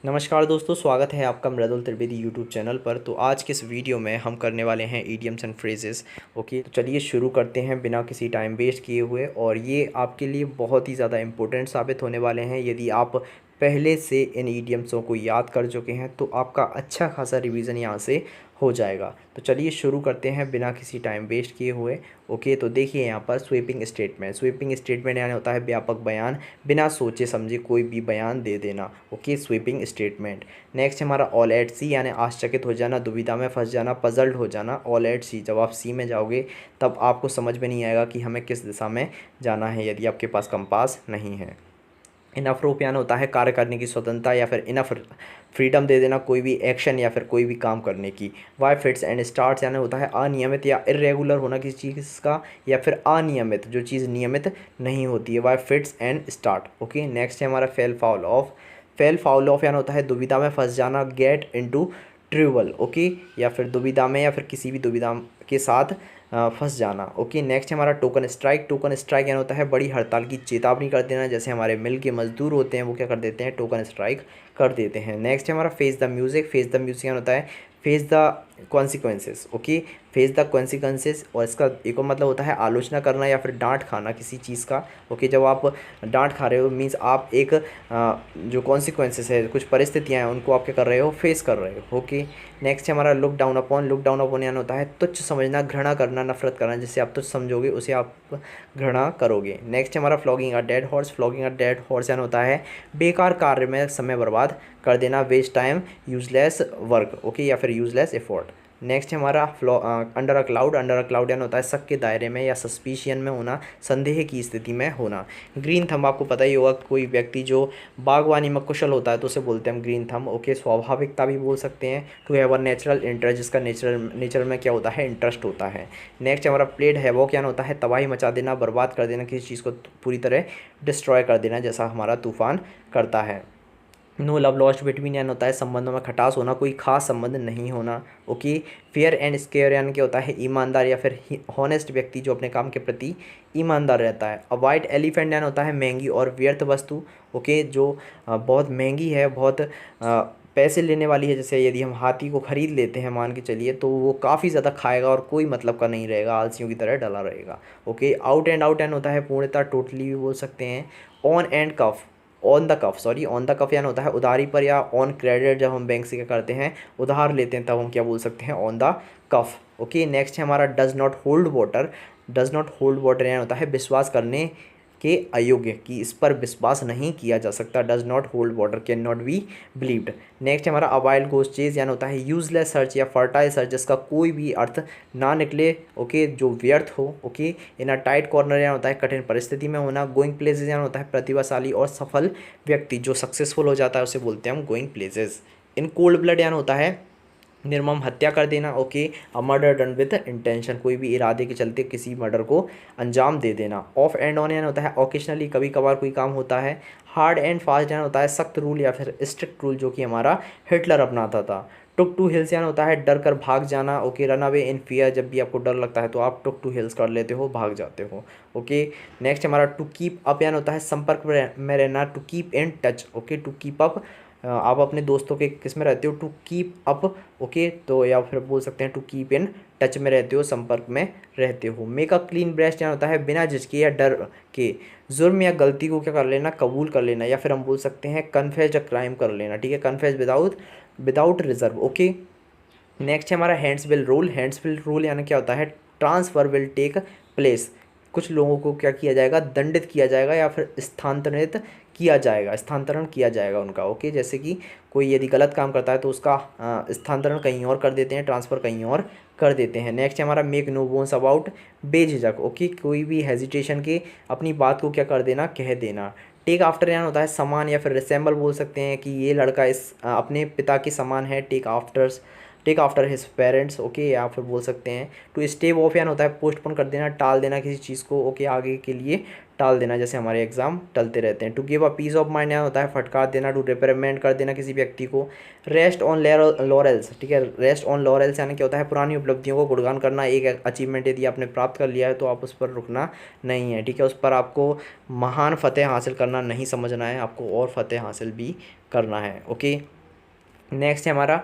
नमस्कार दोस्तों, स्वागत है आपका मृदुल त्रिवेदी यूट्यूब चैनल पर। तो आज के इस वीडियो में हम करने वाले हैं इडियम्स एंड फ्रेजेस। ओके, तो चलिए शुरू करते हैं बिना किसी टाइम वेस्ट किए हुए। और ये आपके लिए बहुत ही ज़्यादा इम्पोर्टेंट साबित होने वाले हैं। यदि आप पहले से इन इडियम्सों को याद कर चुके हैं तो आपका अच्छा खासा रिवीजन यहाँ से हो जाएगा। तो चलिए शुरू करते हैं बिना किसी टाइम वेस्ट किए हुए। ओके, तो देखिए यहाँ पर स्वीपिंग स्टेटमेंट। स्वीपिंग स्टेटमेंट यानी होता है व्यापक बयान, बिना सोचे समझे कोई भी बयान दे देना। Okay, sweeping statement. नेक्स्ट हमारा ऑल एट सी यानी आश्चर्यचकित हो जाना, दुविधा में फंस जाना, पजल्ड हो जाना। ऑल एट सी, जब आप सी में जाओगे तब आपको समझ में नहीं आएगा कि हमें किस दिशा में जाना है यदि आपके पास कंपास नहीं है। इनफ रोप यानी होता है कार्य करने की स्वतंत्रता या फिर इनफ फ्रीडम दे देना कोई भी एक्शन या फिर कोई भी काम करने की। वाई फिट्स एंड स्टार्ट्स यानी होता है अनियमित या इरेगुलर होना किसी चीज़ का, या फिर अनियमित जो चीज़ नियमित नहीं होती है। Why fits and start. Okay, next है हमारा fall foul of. Fall foul of यानी होता है दुविधा में फंस जाना, गेट इनटू ट्रिबल। ओके, या फिर दुविधा में या फिर किसी भी दुविधा के साथ फंस जाना। ओके, नेक्स्ट हमारा टोकन स्ट्राइक। टोकन स्ट्राइक यानी होता है बड़ी हड़ताल की चेतावनी कर देना। जैसे हमारे मिल के मजदूर होते हैं वो क्या कर देते हैं, टोकन स्ट्राइक कर देते हैं। नेक्स्ट हमारा face the music. Face the music यानी होता है face the consequences. Okay, face the consequences, और इसका एक और मतलब होता है आलोचना करना या फिर डांट खाना किसी चीज़ का। ओके, जब आप डांट खा रहे हो मीन्स आप एक जो कॉन्सिक्वेंसेस है, कुछ परिस्थितियाँ हैं, उनको आप क्या कर रहे हो, फेस कर रहे हो। ओके, नेक्स्ट है हमारा look down upon. Look down upon यानी होता है तुच्छ समझना, घृणा करना, नफरत करना। जिससे आप तुच्छ समझोगे उसे आप घृणा करोगे। नेक्स्ट है हमारा flogging a dead horse. Flogging a dead horse यानी होता है बेकार कार्य में समय बर्बाद कर देना, waste time, useless work. Okay, या फिर यूजलेस एफर्ट। नेक्स्ट है हमारा under a cloud. Under a cloud यानी होता है शक के दायरे में या सस्पिशियन में होना, संदेह की स्थिति में होना। ग्रीन थंब आपको पता ही होगा, कोई व्यक्ति जो बागवानी में कुशल होता है तो उसे बोलते हैं हम ग्रीन थंब। ओके, स्वाभाविकता भी बोल सकते हैं। To have a natural interest, जिसका नेचर में क्या होता है, इंटरेस्ट होता है। नेक्स्ट हमारा प्लेड हैवॉक यानी होता है तबाही मचा देना, बर्बाद कर देना, किसी चीज़ को पूरी तरह डिस्ट्रॉय कर देना, जैसा हमारा तूफान करता है। नो लव लॉस्ट बिटवीन यानी होता है संबंधों में खटास होना, कोई खास संबंध नहीं होना। ओके, फेयर एंड स्क्वेयर यानी क्या होता है ईमानदार या फिर हॉनेस्ट व्यक्ति जो अपने काम के प्रति ईमानदार रहता है। अ वाइट एलिफेंट यानी होता है महंगी और व्यर्थ वस्तु। ओके, जो बहुत महंगी है, बहुत पैसे लेने वाली है। जैसे यदि हम हाथी को खरीद लेते हैं मान के चलिए, तो वो काफ़ी ज़्यादा खाएगा और कोई मतलब का नहीं रहेगा, आलसियों की तरह डला रहेगा। Okay, out and out and होता है पूर्णतः, टोटली भी बोल सकते हैं। On and cuff, on the cuff, sorry on the cuff यानी होता है उधारी पर, या ऑन क्रेडिट जब हम बैंक से क्या करते हैं, उधार लेते हैं, तब हम क्या बोल सकते हैं, on the cuff. Okay, next है हमारा does not hold water. Does not hold water यानी होता है विश्वास करने के अयोग्य, कि इस पर विश्वास नहीं किया जा सकता। Does not hold water, can not B believed. Next है हमारा अ वाइल्ड गोस्ट चेज यानी होता है यूजलेस सर्च या फर्टाइल सर्च, जिसका कोई भी अर्थ ना निकले। ओके, जो व्यर्थ हो। Okay, in a tight corner यानी होता है कठिन परिस्थिति में होना। गोइंग प्लेसेस यानी होता है प्रतिभाशाली और सफल व्यक्ति जो सक्सेसफुल हो जाता है उसे बोलते हैं हम going places. In cold blood यानी होता है निर्मम हत्या कर देना। Okay, a murder done with intention, कोई भी इरादे के चलते किसी मर्डर को अंजाम दे देना। ऑफ एंड ऑन यानी होता है ओकेशनली, कभी कभार कोई काम होता है। हार्ड एंड फास्ट यानी होता है सख्त रूल या फिर स्ट्रिक्ट रूल, जो कि हमारा हिटलर अपनाता था। टुक टू हिल्स यानी होता है डर कर भाग जाना। Okay, run away in fear, जब भी आपको डर लगता है तो आप टुक टू हिल्स कर लेते हो, भाग जाते हो। ओके, नेक्स्ट हमारा टू कीप अप यानी होता है संपर्क में रहना, to keep in touch. Okay, to keep up, आप अपने दोस्तों के किस में रहते हो, टू कीप अप। ओके, तो या फिर बोल सकते हैं टू कीप इन टच में रहते हो, संपर्क में रहते हो। मेक अ क्लीन ब्रेस्ट यानी होता है बिना झिझके या डर के जुर्म या गलती को क्या कर लेना, कबूल कर लेना, या फिर हम बोल सकते हैं कन्फेस अ क्राइम कर लेना। ठीक है, confess without without reserve. Okay, next है हमारा hands will rule. Hands will rule यानी क्या होता है ट्रांसफर विल टेक प्लेस, कुछ लोगों को क्या किया जाएगा, दंडित किया जाएगा या फिर स्थानांतरित किया जाएगा, स्थानांतरण किया जाएगा उनका। ओके, जैसे कि कोई यदि गलत काम करता है तो उसका स्थानांतरण कहीं और कर देते हैं, ट्रांसफ़र कहीं और कर देते हैं। नेक्स्ट है हमारा मेक नो बोन्स अबाउट, बेझिझक। ओके, कोई भी हेजिटेशन के अपनी बात को क्या कर देना, कह देना। टेक आफ्टर यानी होता है समान या फिर रिसेंबल, बोल सकते हैं कि ये लड़का इस अपने पिता के समान है। Take after his parents. Okay, या फिर बोल सकते हैं टू स्टेव ऑफ यानी होता है पोस्टपोन कर देना, टाल देना किसी चीज़ को। ओके, आगे के लिए टाल देना, जैसे हमारे एग्जाम टलते रहते हैं। To give a piece of mind यानी होता है फटकार देना। टू रिपेयरमेंट कर देना किसी व्यक्ति को। रेस्ट ऑन लॉरेल्स, ठीक है, रेस्ट ऑन लॉरेल्स यानी क्या होता है पुरानी उपलब्धियों को गुणगान करना। एक अचीवमेंट यदि आपने प्राप्त कर लिया है तो आप उस पर रुकना नहीं है, ठीक है, उस पर आपको महान फतेह हासिल करना नहीं समझना है, आपको और फतेह हासिल भी करना है। ओके, नेक्स्ट है हमारा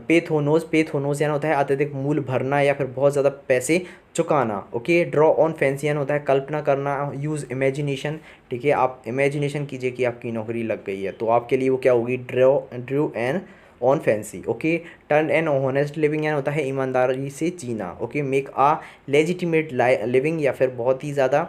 पेथोनोस। पेथोनोस यानी होता है अत्यधिक मूल्य भरना या फिर बहुत ज़्यादा पैसे चुकाना। ओके, ड्रॉ ऑन फैंसी यानी होता है कल्पना करना। यूज़ इमेजिनेशन, ठीक है, आप इमेजिनेशन कीजिए कि आपकी नौकरी लग गई है तो आपके लिए वो क्या होगी, drew an on fancy. Okay, turn an honest living यानी होता है ईमानदारी से जीना। Okay, make a legitimate living या फिर बहुत ही ज़्यादा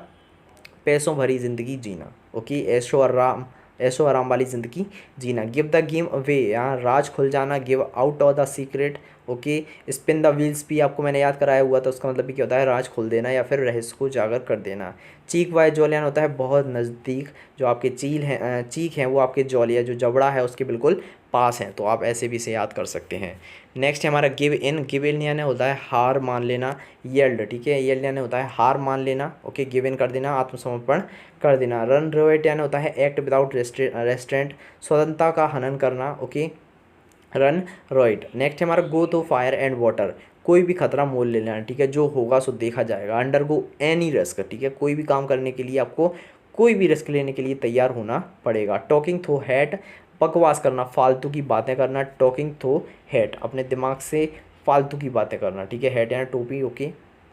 पैसों भरी ज़िंदगी जीना। ओके, ऐशो आराम वाली ज़िंदगी जीना। गिव द गेम अवे, यहाँ राज खुल जाना। Give out of the secret. Okay, spin the wheels भी आपको मैंने याद कराया हुआ था, उसका मतलब भी क्या होता है, राज खोल देना या फिर रहस्य को उजागर कर देना। चीक वाई जौलियान होता है बहुत नज़दीक, जो आपके चीक हैं वो आपके जौलिया जो जबड़ा है उसके बिल्कुल पास हैं, तो आप ऐसे भी इसे याद कर सकते हैं। नेक्स्ट है हमारा गिव इन। गिव इन यानी होता है हार मान लेना। येल्ड, ठीक है, येल्ड यानी होता है हार मान लेना। ओके, गिव इन कर देना, आत्मसमर्पण कर देना। रन रोएट यानी होता है एक्ट विदाउट रेस्ट्रेंट, स्वतंत्रता का हनन करना। Okay, run रॉइट। नेक्स्ट है हमारा go to fire and water, कोई भी खतरा मोल ले लेना, ठीक है, जो होगा सो देखा जाएगा। अंडर गो एनी रिस्क, ठीक है, कोई भी काम करने के लिए आपको कोई भी रिस्क लेने के लिए तैयार होना पड़ेगा। टॉकिंग थ्रू हेड, बकवास करना, फालतू की बातें करना। टॉकिंग थ्रू हेड, अपने दिमाग से फालतू की बातें करना, ठीक है, हेड यानी टोपी। ओके,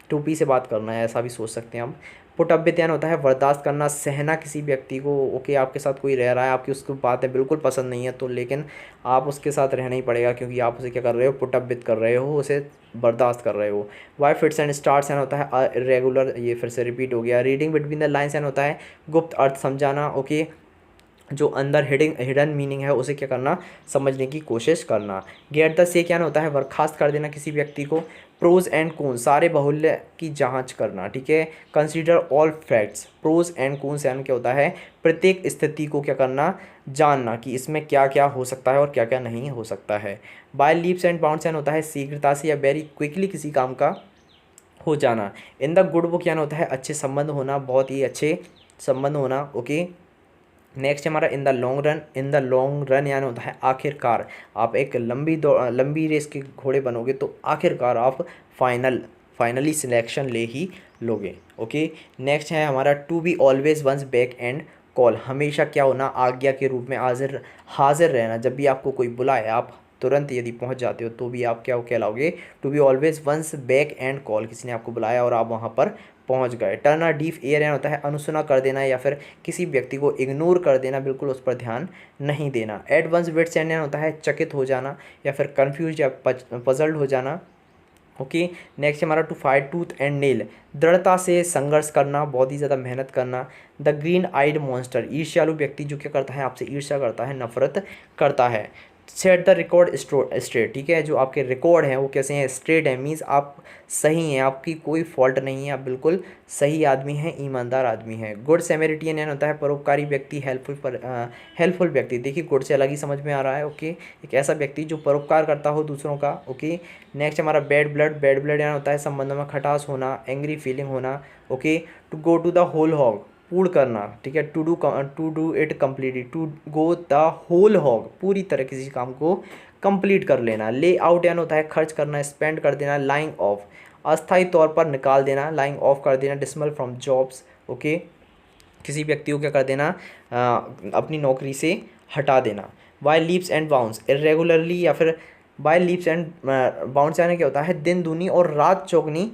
टोपी से बात करना है, ऐसा भी सोच सकते हैं हम। पुट अप विथ यानी होता है बर्दाश्त करना, सहना किसी व्यक्ति को। ओके, आपके साथ कोई रह रहा है, आपकी उसको बातें बिल्कुल पसंद नहीं है तो लेकिन आप उसके साथ रहना ही पड़ेगा क्योंकि आप उसे क्या कर रहे हो, पुट अप विथ कर रहे हो, उसे बर्दाश्त कर रहे हो। वाई फिट्स एंड स्टार्स यानी होता है इरेगुलर, ये फिर से रिपीट हो गया। रीडिंग बिटवीन द लाइन्स यानी होता है गुप्त अर्थ समझाना। ओके, जो अंदर हिडन मीनिंग है उसे क्या करना, समझने की कोशिश करना। गेट द से क्या होता है बर्खास्त कर देना किसी व्यक्ति को। प्रोज एंड कॉन्स, सारे बाहुल्य की जांच करना, ठीक है। Consider all facts, pros and cons यानी क्या होता है प्रत्येक स्थिति को क्या करना, जानना कि इसमें क्या क्या हो सकता है और क्या क्या नहीं हो सकता है। बाय लीप्स एंड बाउंड्स यानी होता है शीघ्रता से या वेरी क्विकली किसी काम का हो जाना। इन द गुड बुक यानी होता है अच्छे संबंध होना, बहुत ही अच्छे संबंध होना। ओके, नेक्स्ट हमारा in the long run. In the long run यानी होता है आखिरकार, आप एक लंबी रेस के घोड़े बनोगे तो आखिरकार आप फाइनली सिलेक्शन ले ही लोगे। ओके, नेक्स्ट है हमारा to be always once back and call, हमेशा क्या होना, आज्ञा के रूप में हाजिर रहना। जब भी आपको कोई बुलाए आप तुरंत यदि पहुंच जाते हो तो भी आप क्या कहलाओगे, to be always once back and call, किसी ने आपको बुलाया और आप वहां पर पहुंच गए। टर्न अ डीफ एयर यानी होता है अनसुना कर देना या फिर किसी व्यक्ति को इग्नोर कर देना, बिल्कुल उस पर ध्यान नहीं देना। एट वंस विट्स एंड यानी होता है चकित हो जाना या फिर कंफ्यूज या पजल्ड हो जाना। ओके, नेक्स्ट हमारा to fight tooth and nail, दृढ़ता से संघर्ष करना, बहुत ही ज़्यादा मेहनत करना। द ग्रीन आइड मॉन्स्टर, ईर्ष्यालु व्यक्ति जो क्या करता है, आपसे ईर्ष्या करता है, नफरत करता है। सेट द रिकॉर्ड स्ट्रेट, ठीक है, जो आपके रिकॉर्ड हैं वो कैसे हैं, स्ट्रेट है, मीन्स आप सही हैं, आपकी कोई फॉल्ट नहीं है, आप बिल्कुल सही आदमी हैं, ईमानदार आदमी हैं। गुड सैमेरिटियन यानी होता है परोपकारी व्यक्ति, हेल्पफुल व्यक्ति। देखिए गुड से अलग ही समझ में आ रहा है। ओके, एक ऐसा व्यक्ति जो परोपकार करता हो दूसरों का। ओके, नेक्स्ट हमारा बैड ब्लड। बैड ब्लड यानी होता है संबंधों में खटास होना, एंग्री फीलिंग होना। Okay, to go to the whole hog, पूर्ण करना, ठीक है, to do it completely, to go the whole hog, पूरी तरह किसी काम को कंप्लीट कर लेना। ले आउट यानी होता है खर्च करना, स्पेंड कर देना। लाइंग ऑफ, अस्थायी तौर पर निकाल देना, लाइंग ऑफ कर देना। डिसमल फ्रॉम जॉब्स, ओके, किसी व्यक्ति को क्या कर देना, अपनी नौकरी से हटा देना। By leaps and bounds, irregularly या फिर बाय लीप्स एंड बाउंड्स यानी क्या होता है दिन दूनी और रात चौगनी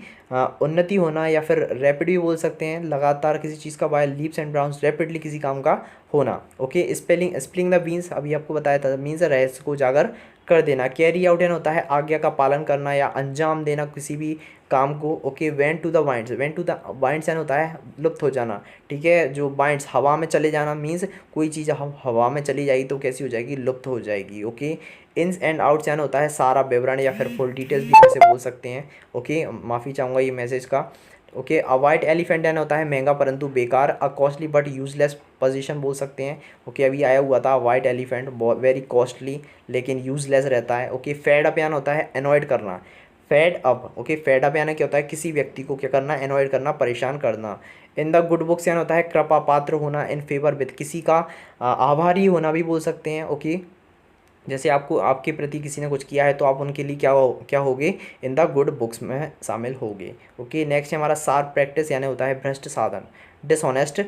उन्नति होना या फिर रैपिड भी बोल सकते हैं, लगातार किसी चीज़ का। By leaps and bounds, rapidly किसी काम का होना। ओके, स्पेलिंग द मीन्स, अभी आपको बताया था, मीन्स रहस्य को उजागर कर देना। कैरी आउट यानी होता है आज्ञा का पालन करना या अंजाम देना किसी भी काम को। Okay, went to the winds यानी होता है लुप्त हो जाना, ठीक है, जो वाइंड्स हवा में चले जाना, मीन्स कोई चीज़ हवा में चली जाएगी तो कैसी हो जाएगी, लुप्त हो जाएगी। ओके, इन्स एंड आउट्स यानी होता है सारा विवरण या फिर फुल डिटेल्स भी ऐसे बोल सकते हैं। ओके, माफ़ी चाहूँगा ये मैसेज का। ओके, अ वाइट एलिफेंट यानी होता है महंगा परंतु बेकार। A costly but useless position बोल सकते हैं। ओके, अभी आया हुआ था वाइट एलिफेंट, वेरी कॉस्टली लेकिन यूजलेस रहता है। ओके, फेड अप यानी होता है अनॉयड करना, fed up, okay, fed up यानी क्या होता है, किसी व्यक्ति को क्या करना, एनॉयड करना, परेशान करना। इन द गुड बुक्स यानी होता है कृपा पात्र होना, इन फेवर विद, किसी का आभारी होना भी बोल सकते हैं, ओके। जैसे आपको, आपके प्रति किसी ने कुछ किया है तो आप उनके लिए क्या होगे, इन द गुड बुक्स में शामिल होगे, ओके। नेक्स्ट है हमारा शार्प प्रैक्टिस यानी होता है भ्रष्ट साधन। डिसऑनेस्ट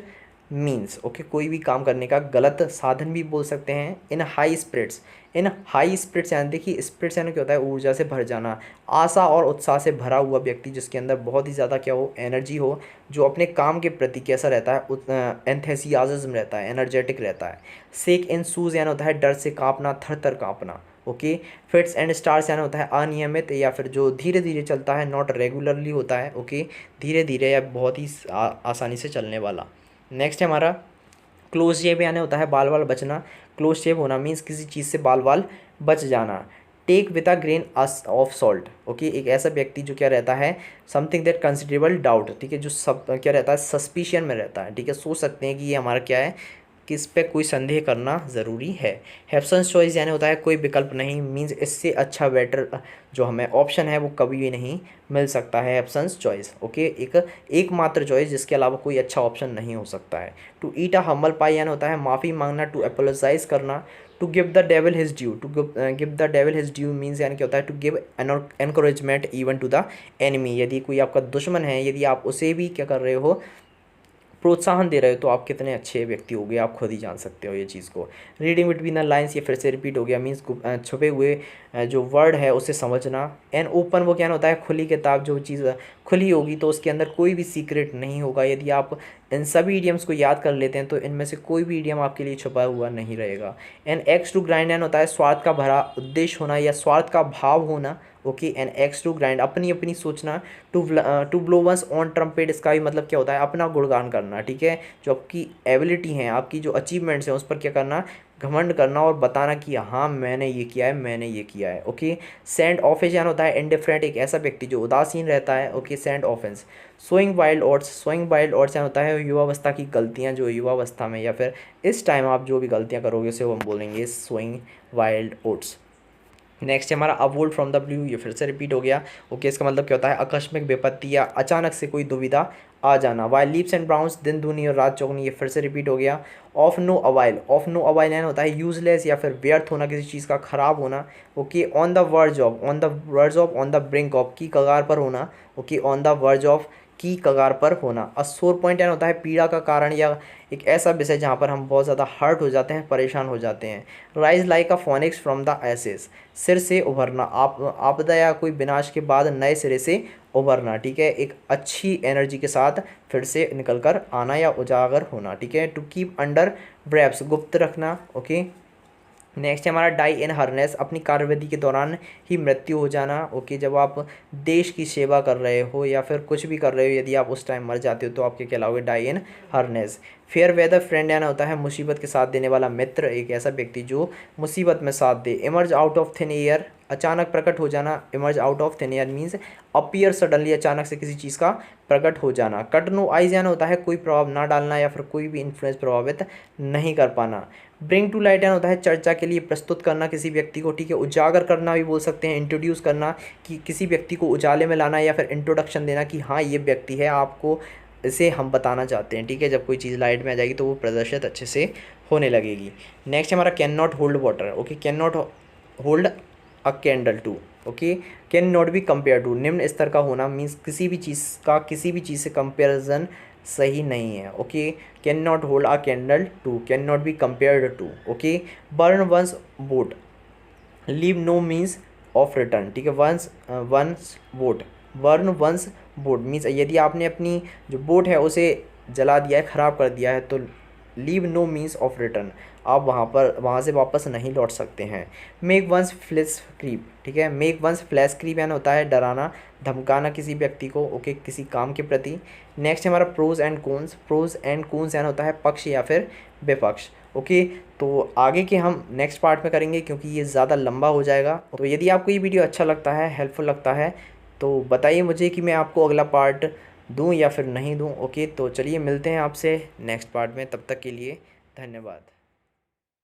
मीन्स, ओके, कोई भी काम करने का गलत साधन भी बोल सकते हैं। In high spirits, in high spirits यानी देखिए, स्पिरिट्स यानी क्या होता है, ऊर्जा से भर जाना, आशा और उत्साह से भरा हुआ व्यक्ति जिसके अंदर बहुत ही ज़्यादा क्या हो, एनर्जी हो, जो अपने काम के प्रति कैसा रहता है, एंथेसियाज्म रहता है, एनर्जेटिक रहता है। शेक इन शूज़ यानी होता है डर से कांपना, थर थर कांपना, ओके। फिट्स एंड स्टार्स यानी होता है अनियमित या फिर जो धीरे धीरे चलता है, नॉट रेगुलरली होता है, ओके, धीरे धीरे या बहुत ही आसानी से चलने वाला। नेक्स्ट है हमारा क्लोज शेव यानी होता है बाल बाल बचना। क्लोज शेव होना मीन्स किसी चीज़ से बाल बाल बच जाना। Take with a grain of salt, okay, एक ऐसा व्यक्ति जो क्या रहता है, समथिंग दैट कंसिडरेबल डाउट, ठीक है, जो सब क्या रहता है, सस्पिशन में रहता है, ठीक है, सोच सकते हैं कि ये हमारा क्या है, किस पे कोई संदेह करना ज़रूरी है। हेप्सन्स चॉइस यानी होता है कोई विकल्प नहीं, मीन्स इससे अच्छा बेटर जो हमें ऑप्शन है वो कभी भी नहीं मिल सकता है, हेप्सन्स चॉइस, ओके, एकमात्र चॉइस जिसके अलावा कोई अच्छा ऑप्शन नहीं हो सकता है। टू ईट अ हम्बल पाई यानी होता है माफ़ी मांगना, टू अपोलोजाइज करना। To give the devil his due, to give the devil his due means यानी क्या होता है, to give encouragement even to the enemy, यदि कोई आपका दुश्मन है, यदि आप उसे भी क्या कर रहे हो, प्रोत्साहन दे रहे हो, तो आप कितने अच्छे व्यक्ति हो गए, आप खुद ही जान सकते हो ये चीज़ को। रीडिंग बिटवीन द लाइन्स, ये फिर से रिपीट हो गया, मीन्स छुपे हुए जो वर्ड है उसे समझना। एंड ओपन वो क्या होता है, खुली किताब, जो चीज़ खुली होगी तो उसके अंदर कोई भी सीक्रेट नहीं होगा। यदि आप इन सभी इडियम्स को याद कर लेते हैं तो इनमें से कोई भी इडियम आपके लिए छुपा हुआ नहीं रहेगा। एंड एक्स टू ग्राइंड एंड होता है स्वार्थ का भरा उद्देश्य होना या स्वार्थ का भाव होना, okay. And axe to grind अपनी अपनी सोचना। To blow once on trumpet, इसका भी मतलब क्या होता है, अपना गुणगान करना, ठीक है, जो आपकी एबिलिटी हैं, आपकी जो अचीवमेंट्स हैं उस पर क्या करना, घमंड करना और बताना कि हाँ मैंने ये किया है, मैंने ये किया है, ओके। सेंड ऑफेंस यानी होता है इंडिफरेंट, एक ऐसा व्यक्ति जो उदासीन रहता है, okay, send offence. Sowing wild oats, sowing wild oats यानी होता है युवावस्था की गलतियाँ, जो युवावस्था में या फिर इस टाइम आप जो भी गलतियाँ करोगे उसे वो हम बोलेंगे सोइंग वाइल्ड ओट्स। नेक्स्ट है हमारा अवोल्ड फ्रॉम द ब्लू, ये फिर से रिपीट हो गया, ओके। इसका मतलब क्या होता है, आकस्मिक विपत्ति या अचानक से कोई दुविधा आ जाना। वाइल लीप्स एंड ब्राउन्स, दिन दूनी और रात चौगनी, ये फिर से रिपीट हो गया। ऑफ नो अवाइल, ऑफ नो अवाइल यानी होता है यूजलेस या फिर व्यर्थ होना, किसी चीज़ का खराब होना, okay. On the verge of, on the verge of, on the brink of, की कगार पर होना, okay, on the verge of, की कगार पर होना। अ सोर पॉइंट यानी होता है पीड़ा का कारण या एक ऐसा विषय जहाँ पर हम बहुत ज़्यादा हर्ट हो जाते हैं, परेशान हो जाते हैं। Rise like a phoenix from the ashes, सिर से उभरना, आपदा या कोई विनाश के बाद नए सिरे से उभरना, ठीक है, एक अच्छी एनर्जी के साथ फिर से निकल कर आना या उजागर होना, ठीक है। टू कीप अंडर ब्रैप्स, गुप्त रखना, ओके। नेक्स्ट है हमारा डाई इन हरनेस, अपनी कार्यविधि के दौरान ही मृत्यु हो जाना, ओके। जब आप देश की सेवा कर रहे हो या फिर कुछ भी कर रहे हो, यदि आप उस टाइम मर जाते हो तो आपके कहलाओगे डाई इन हरनेस। फेयर वेदर फ्रेंड यानी होता है मुसीबत के साथ देने वाला मित्र, एक ऐसा व्यक्ति जो मुसीबत में साथ दे। Emerge out of thin air, अचानक प्रकट हो जाना। Emerge out of thin air means appear suddenly, अचानक से किसी चीज़ का प्रकट हो जाना। कट नो आइज यानी होता है कोई प्रभाव ना डालना या फिर कोई भी इन्फ्लुएंस प्रभावित नहीं कर पाना। ब्रिंग टू लाइट यानी होता है चर्चा के लिए प्रस्तुत करना किसी व्यक्ति को, ठीक है, उजागर करना भी बोल सकते हैं, इंट्रोड्यूस करना, कि किसी व्यक्ति को उजाले में लाना या फिर इंट्रोडक्शन देना कि हाँ ये व्यक्ति है, आपको इसे हम बताना चाहते हैं, ठीक है। जब कोई चीज़ लाइट में आ जाएगी तो वो प्रदर्शित अच्छे से होने लगेगी। नेक्स्ट हमारा can not hold water, okay, can not hold a candle to, okay. Can not be compare to, निम्न स्तर का होना मीन्स किसी भी चीज़ का किसी भी चीज़ से कंपेरिजन सही नहीं है, okay. Can not hold a candle to, can not be compared to, okay. Burn once boat, leave no means of return, ठीक है, once boat, burn once boat means यदि आपने अपनी जो बोट है उसे जला दिया है, ख़राब कर दिया है, तो leave no means of return, आप वहाँ से वापस नहीं लौट सकते हैं। मेक वंस फ्लैश क्रीप, ठीक है, मेक वंस फ्लैश क्रीप यानी होता है डराना, धमकाना किसी व्यक्ति को, ओके, किसी काम के प्रति। नेक्स्ट हमारा pros and cons, pros and cons यानी होता है पक्ष या फिर विपक्ष, ओके। तो आगे के हम नेक्स्ट पार्ट में करेंगे क्योंकि ये ज़्यादा लंबा हो जाएगा। तो यदि आपको ये वीडियो अच्छा लगता है, हेल्पफुल लगता है, तो बताइए मुझे कि मैं आपको अगला पार्ट दूं या फिर नहीं दूं, ओके। तो चलिए मिलते हैं आपसे नेक्स्ट पार्ट में, तब तक के लिए धन्यवाद।